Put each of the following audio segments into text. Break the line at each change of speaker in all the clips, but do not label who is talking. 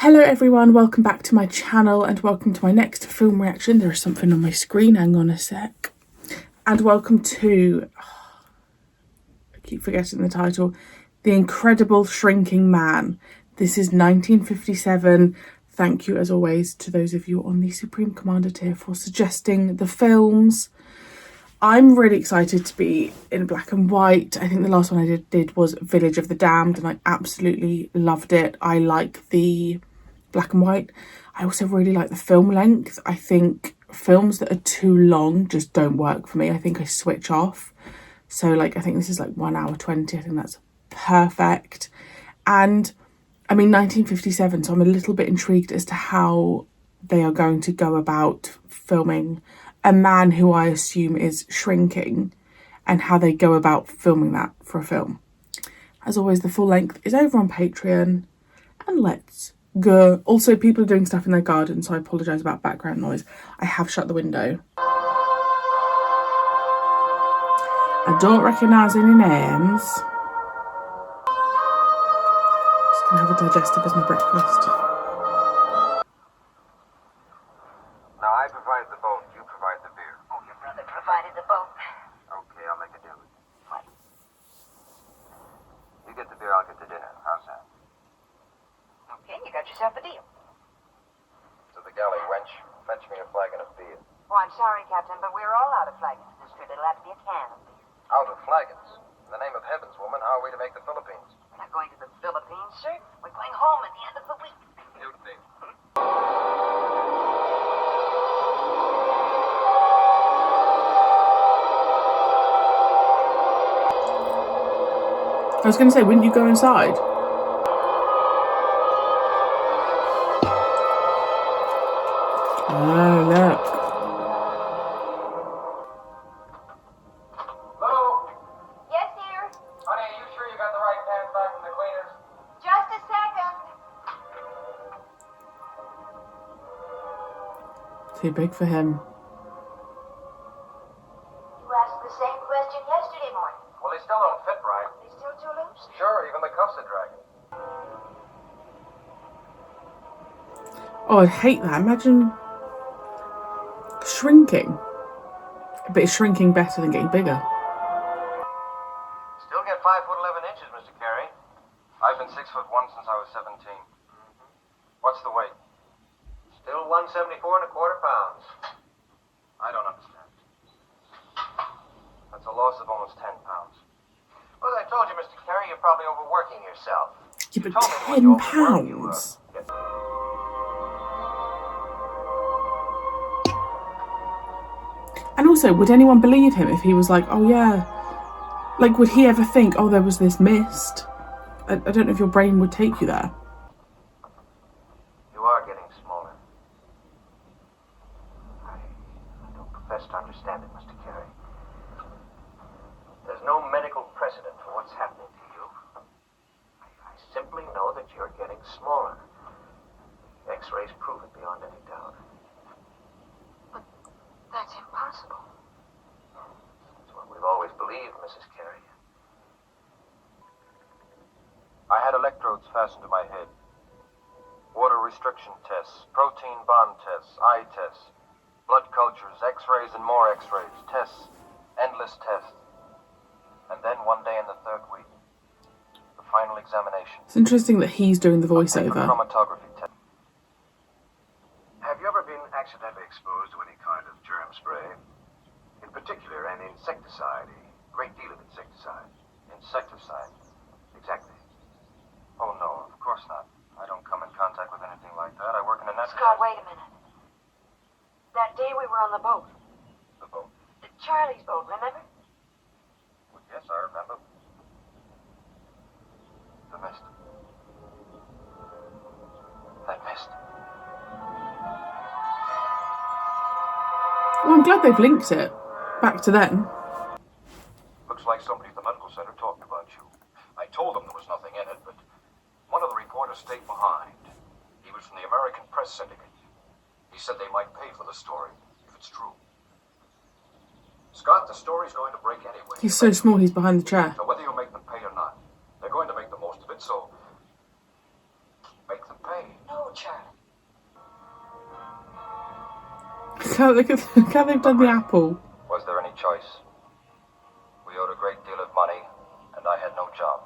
Hello everyone, welcome back to my channel and welcome to my next film reaction. There is something on my screen, hang on a sec. And welcome to, I keep forgetting the title, The Incredible Shrinking Man. This is 1957. Thank you as always to those of you on the Supreme Commander tier for suggesting the films. I'm really excited to be in black and white. I think the last one I did was Village of the Damned and I absolutely loved it. I like the black and white. I also really like the film length. I think films that are too long just don't work for me. I think I switch off. So like, I think this is like 1 hour 20. I think that's perfect. And I mean, 1957, so I'm a little bit intrigued as to how they are going to go about filming a man who I assume is shrinking and how they go about filming that for a film. As always, the full length is over on Patreon, and let's go. Also, people are doing stuff in their garden, so I apologise about background noise. I have shut the window. I don't recognise any names. Just gonna have a digestive as my breakfast.
Now I provide the boat, you provide the beer.
Oh, your brother provided the boat.
Okay, I'll make a deal.
What?
You get the beer, I'll get the dinner. How's that?
Okay, you got yourself a deal.
To the galley, wench. Fetch me a flagon of beer.
Oh, I'm sorry, Captain, but we're all out of flagons in this trip. It'll have to be a can of beer.
Out of flagons? In the name of heavens, woman, how are we to make the Philippines?
We're not going to the Philippines, sir. We're going home at the end of the week.
Mutiny.
I was going to say, wouldn't you go inside? Oh, look.
Hello?
Yes, dear.
Honey, are you sure you got the right pants back from the cleaners?
Just a second.
Too big for him.
You asked the same question yesterday morning.
Well, they still don't fit right.
They still too loose?
Sure, even the cuffs are dragging.
Oh, I'd hate that. Imagine shrinking. But it's shrinking better than getting bigger.
Still get 5'11" Mr. Carey. I've been 6'1" since I was 17. What's the weight? Still 174 1/4 pounds. I don't understand. That's a loss of almost 10 pounds. Well, as I told you, Mr. Carey, you're probably overworking yourself.
Yeah, but
You told me when you overwork, you,
£10?
get-
And also, would anyone believe him if he was like, oh yeah, like would he ever think, oh there was this mist? I don't know if your brain would take you there.
You are getting smaller. I don't profess to understand it, Mr. Carey. There's no medical precedent for what's happening to you. I simply know that you're getting smaller. The X-rays prove it beyond any doubt.
But that's impossible.
That's what we've always believed, Mrs. Carey. I had electrodes fastened to my head. Water restriction tests, protein bond tests, eye tests, blood cultures, X-rays and more X-rays, tests, endless tests. And then one day in the 3rd week, the final examination.
It's interesting that he's doing the
A
voiceover.
chromatography test. Have you ever been accidentally exposed to any kind of germ spray? In particular, an insecticide, a great deal of insecticide. Insecticide? Exactly. Oh no, of course not. I don't come in contact with anything like that. I work in a net.
Scott, wait a minute. That day we were on the boat.
The boat.
Charlie's boat, remember?
Well, yes, I remember. The mist. That mist.
Well, I'm glad they've linked it back to then.
Looks like somebody at the medical center talking about you. I told them there was nothing in it, but one of the reporters stayed behind. He was from the American Press Syndicate. He said they might pay for the story, if it's true. Scott, the story's going to break anyway.
He's so small, he's behind the chair.
So whether you make them pay or not, they're going to make the most of it, so make them pay.
No,
look how they've done the apple.
Was there any choice? We owed a great deal of money, and I had no job.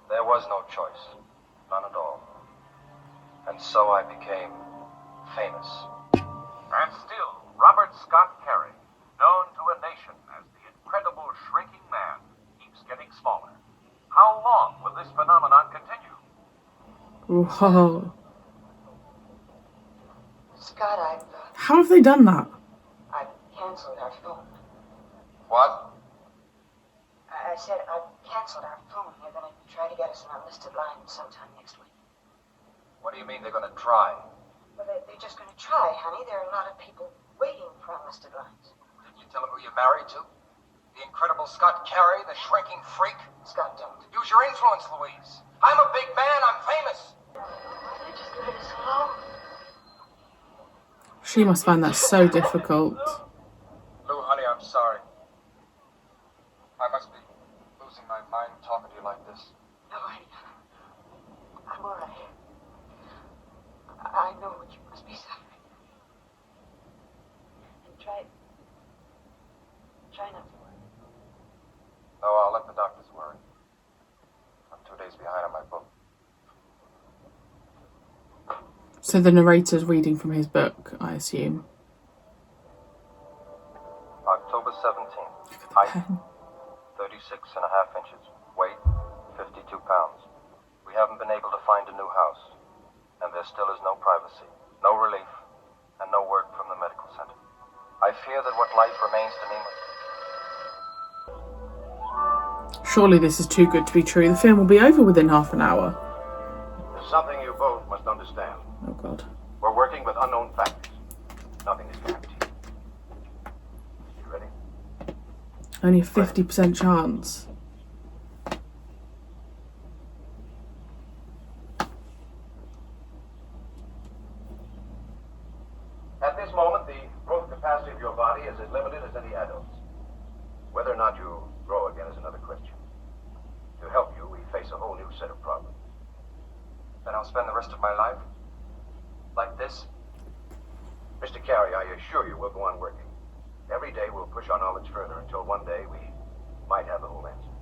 There was no choice. None at all. And so I became famous. And still, Robert Scott Carey, known to a nation as the incredible shrinking man, keeps getting smaller. How long will this phenomenon continue?
Whoa.
Scott,
How have they done that?
I've canceled our phone.
What?
I said I've canceled our phone. They're going to try to get us an unlisted line sometime next week.
What do you mean they're going to try?
Well, they're just going to try, honey. There are a lot of people waiting for unlisted lines.
Didn't you tell them who you're married to? The incredible Scott Carey, the shrinking freak?
Scott, don't.
Use your influence, Louise. I'm a big man. I'm famous.
They just let us alone.
She must find that so difficult.
Lou, honey, I'm sorry. I must be losing my mind talking to you like this.
No, I'm all right. I know what you must be suffering. And try not to worry.
No, I'll let the doctors worry. I'm 2 days behind on my book.
So the narrator's reading from his book, I assume.
October 17th. Height, 36 and a half inches. Weight, 52 pounds. We haven't been able to find a new house. And there still is no privacy, no relief, and no word from the medical center. I fear that what life remains to me...
Surely this is too good to be true. The film will be over within half an hour.
There's something you both must understand.
Oh, God.
We're working with unknown factors. Nothing is guaranteed. You ready?
Only a 50% chance.
At this moment, the growth capacity of your body is as limited as any adult's. Whether or not you grow again is another question. To help you, we face a whole new set of problems. Then I'll spend the rest of my life like this? Mr. Carey, I assure you we'll go on working. Every day we'll push our knowledge further until one day we might have the whole answer.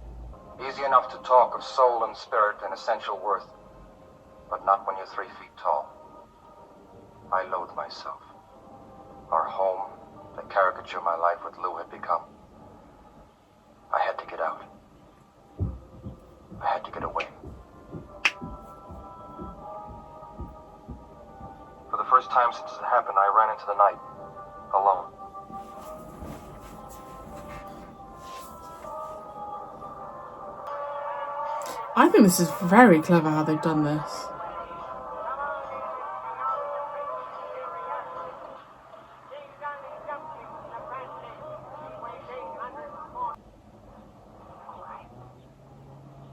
Easy enough to talk of soul and spirit and essential worth, but not when you're 3 feet tall. I loathe myself. Our home, the caricature my life with Lou had become. I had to get out. I had to get away. For the first time since it happened, I ran into the night, alone.
I think this is very clever how they've done this.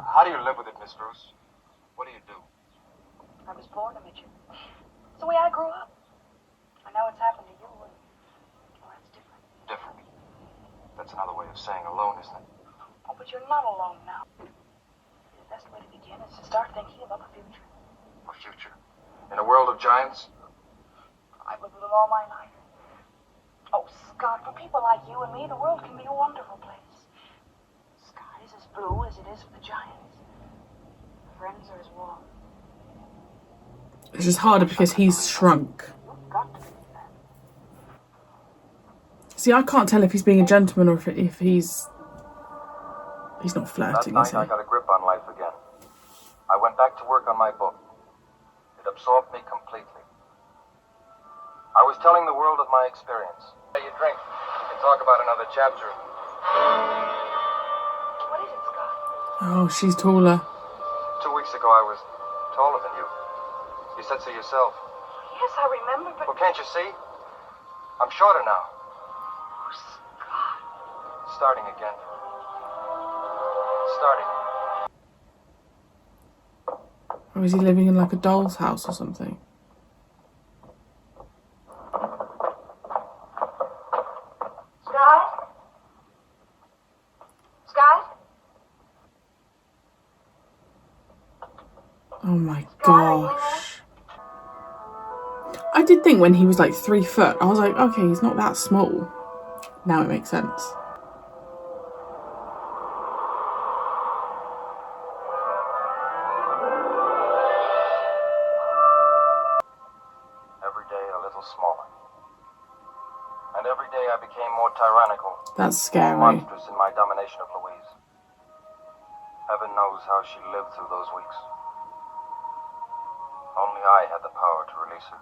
How do you live with it, Miss Bruce? What do you do?
I was born a midget. It's the way I grew up. I know it's happened to you, and well, that's different.
Different. That's another way of saying alone, isn't it?
Oh, but you're not alone now. The best way to begin is to start thinking about the future.
A future? In a world of giants?
I've lived with them all my life. Oh, Scott, for people like you and me, the world can be a wonderful place. The sky is as blue as it is for the giants. Friends are as warm.
It's just harder because he's shrunk.
You've got to believe that.
See, I can't tell if he's being a gentleman or if he's not
That
flirting,
night
is he?
I got a grip on life again. I went back to work on my book. It absorbed me completely. I was telling the world of my experience. Hey, you drink. We can talk about another chapter.
What is it, Scott?
Oh, she's taller.
2 weeks ago, I was taller than you. You said so yourself.
Yes, I remember, but...
Well, can't you see? I'm shorter now.
Oh, Scott.
Starting again. Starting.
Or is he living in like a doll's house or something?
Scott? Scott?
Oh my gosh. I did think when he was like 3 foot, I was like, okay, he's not that small. Now it makes sense.
Every day a little smaller. And every day I became more tyrannical.
That's
More
scary.
monstrous in my domination of Louise. Heaven knows how she lived through those weeks. Only I had the power to release her.